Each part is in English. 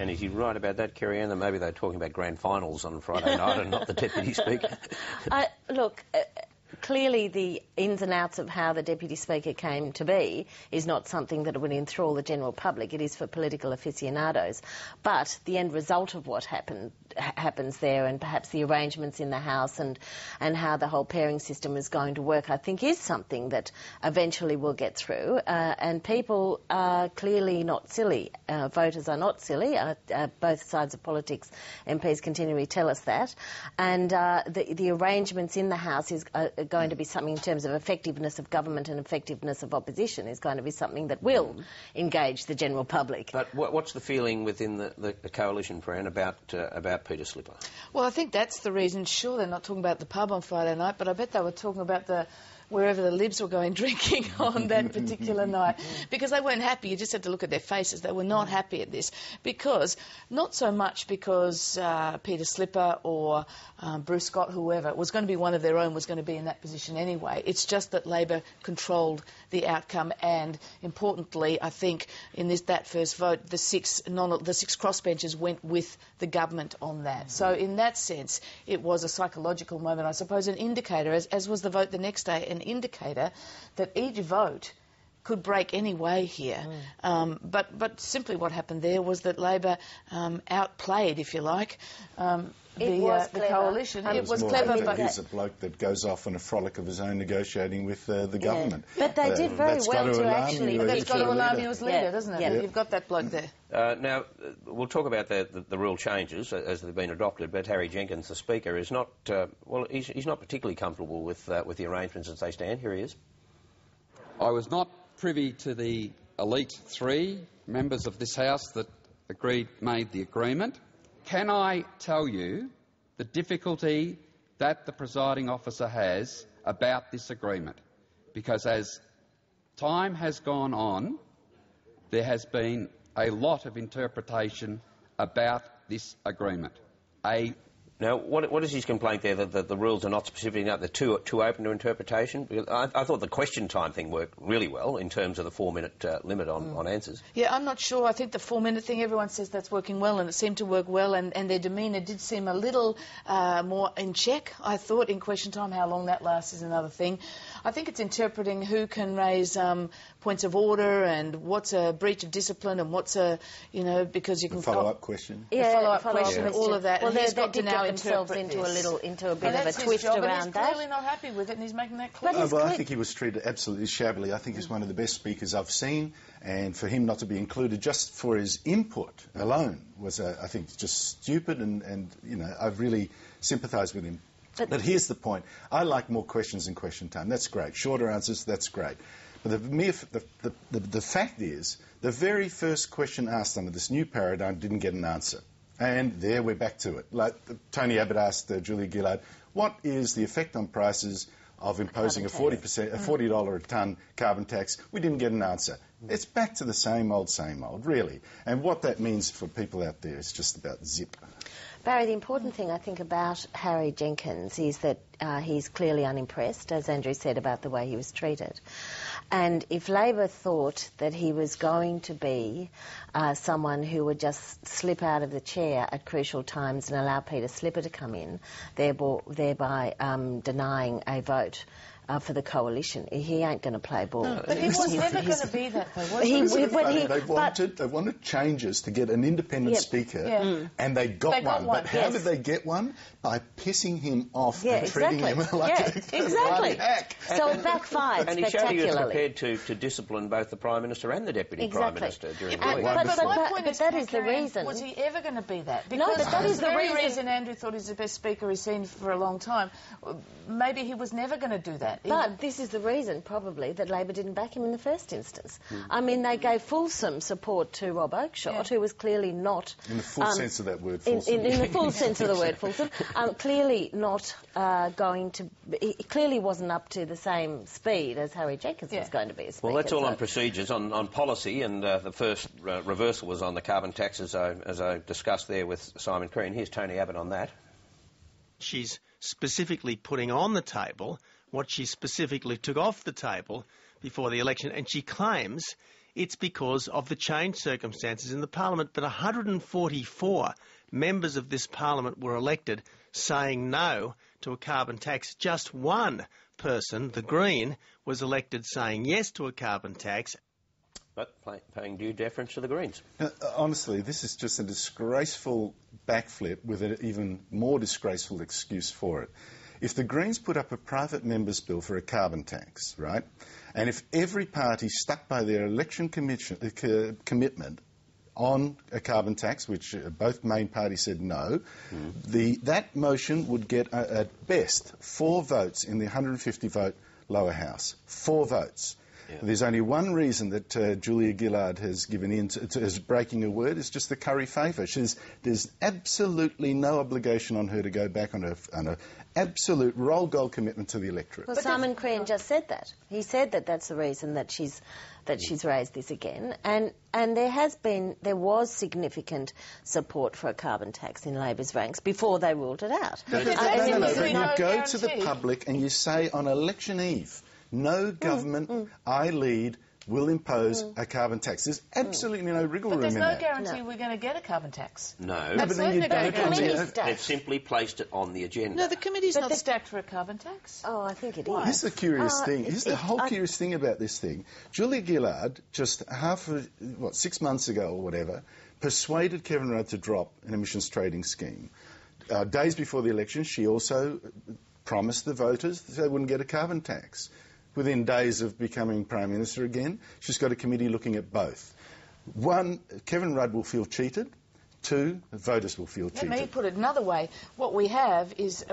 And is he right about that, Kerry Ann, that maybe they're talking about grand finals on Friday night and not the Deputy Speaker? Look, clearly the ins and outs of how the Deputy Speaker came to be is not something that would enthrall the general public. It is for political aficionados. But the end result of what happens there, and perhaps the arrangements in the House and how the whole pairing system is going to work, I think is something that eventually will get through. And people are clearly not silly. Voters are not silly. Both sides of politics, MPs continually tell us that. And the arrangements in the House is going to be something in terms of effectiveness of government and effectiveness of opposition is going to be something that will engage the general public. But what's the feeling within the coalition, Fran, about Peter Slipper? Well, I think that's the reason. Sure, they're not talking about the pub on Friday night, but I bet they were talking about wherever the Libs were going drinking on that particular night, because they weren't happy. You just had to look at their faces. They were not happy at this, because not so much because Peter Slipper or Bruce Scott, whoever, was going to be one of their own, was going to be in that position anyway. It's just that Labor controlled the outcome, and importantly, I think in that first vote, the six crossbenchers went with the government on that. So in that sense, it was a psychological moment, I suppose, an indicator, as was the vote the next day, an indicator that each vote could break any way here. But simply what happened there was that Labor outplayed, if you like, the coalition. It was clever, but he's a bloke that goes off on a frolic of his own negotiating with the government. But they did very well to actually... That's got to alarm you as leader, doesn't it? Yeah. You've got that bloke there. Now, we'll talk about the rule changes as they've been adopted, but Harry Jenkins, the Speaker, is not... he's not particularly comfortable with the arrangements as they stand. Here he is. I was not privy to the elite 3 members of this House that made the agreement. Can I tell you the difficulty that the presiding officer has about this agreement? Because as time has gone on, there has been a lot of interpretation about this agreement. Now, what is his complaint there, that the rules are not specific enough, they're too open to interpretation? Because I thought the question time thing worked really well in terms of the 4-minute limit on answers. Yeah, I'm not sure. I think the 4-minute thing, everyone says that's working well, and it seemed to work well, and their demeanour did seem a little more in check, I thought, in question time. How long that lasts is another thing. I think it's interpreting who can raise points of order and what's a breach of discipline and what's because you can... follow-up question. Yeah, follow-up question, all of that. Well, he's got to now themselves into a bit of a twist around that. He's clearly not happy with it, and he's making that clear. I think he was treated absolutely shabbily. I think he's one of the best speakers I've seen, and for him not to be included just for his input alone was, I think, just stupid, and I've really sympathised with him. But here's the point. I like more questions in question time. That's great. Shorter answers, that's great. But the fact is, the very first question asked under this new paradigm didn't get an answer. And there we're back to it. Like Tony Abbott asked Julia Gillard, what is the effect on prices of imposing a $40 a tonne carbon tax? We didn't get an answer. It's back to the same old, really. And what that means for people out there is just about zip. Barry, the important thing, I think, about Harry Jenkins is that he's clearly unimpressed, as Andrew said, about the way he was treated. And if Labor thought that he was going to be someone who would just slip out of the chair at crucial times and allow Peter Slipper to come in, thereby denying a vote for the coalition, he ain't going to play ball. No, but he was never going to be that, though, was he? They wanted changes to get an independent speaker, and they got one. But how did they get one? By pissing him off and treating him like a hack. So it backfired and spectacularly. he showed he was prepared to discipline both the Prime Minister and the Deputy Prime Minister during the week. But my point is, that is the reason. Was he ever going to be that? No, but that is the reason Andrew thought he's the best speaker he's seen for a long time. Maybe he was never going to do that. But this is the reason, probably, that Labor didn't back him in the first instance. I mean, they gave fulsome support to Rob Oakeshott, who was clearly not... In the full sense of that word, fulsome. In the full sense of the word, fulsome. Clearly not going to... He clearly wasn't up to the same speed as Harry Jenkins was going to be a speaker. Well, that's all on procedures. On policy, and the first reversal was on the carbon tax, as I discussed there with Simon Crean. Here's Tony Abbott on that. She's specifically putting on the table what she specifically took off the table before the election, and she claims it's because of the changed circumstances in the Parliament. But 144 members of this Parliament were elected saying no to a carbon tax. Just one person, the Green, was elected saying yes to a carbon tax. But paying due deference to the Greens. Now, honestly, this is just a disgraceful backflip with an even more disgraceful excuse for it. If the Greens put up a private member's bill for a carbon tax, right, and if every party stuck by their election commitment on a carbon tax, which both main parties said no, that motion would get, at best, 4 votes in the 150-vote lower house. 4 votes. Yeah. There's only one reason that Julia Gillard has given in to breaking her word, is just the curry favour. There's absolutely no obligation on her to go back on a absolute roll gold commitment to the electorate. Well, Simon Crean just said that. He said that that's the reason that she's raised this again, and there was significant support for a carbon tax in Labor's ranks before they ruled it out. No, you go to the public and you say on election eve, no government I lead will impose a carbon tax. There's absolutely no wriggle room in that. But there's no guarantee we're going to get a carbon tax. No. But then you don't. They've simply placed it on the agenda. No, the committee's not stacked for a carbon tax. Oh, I think it is. Here's the curious thing. Here's the whole curious thing about this thing. Julia Gillard, just 6 months ago or whatever, persuaded Kevin Rudd to drop an emissions trading scheme. Days before the election, she also promised the voters that they wouldn't get a carbon tax. Within days of becoming Prime Minister again, she's got a committee looking at both. 1, Kevin Rudd will feel cheated. 2, the voters will feel cheated. Let me put it another way. What we had was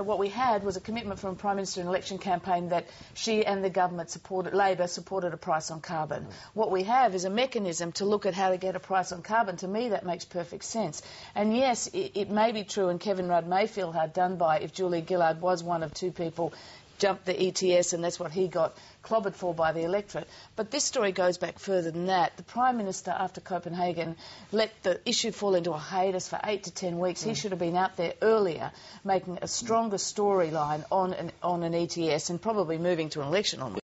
a commitment from a Prime Minister in an election campaign that she and the government Labor supported a price on carbon. What we have is a mechanism to look at how to get a price on carbon. To me, that makes perfect sense. And yes, it may be true, and Kevin Rudd may feel hard done by if Julia Gillard was one of 2 people jumped the ETS, and that's what he got clobbered for by the electorate. But this story goes back further than that. The Prime Minister, after Copenhagen, let the issue fall into a hiatus for 8 to 10 weeks. He should have been out there earlier, making a stronger storyline on an ETS and probably moving to an election on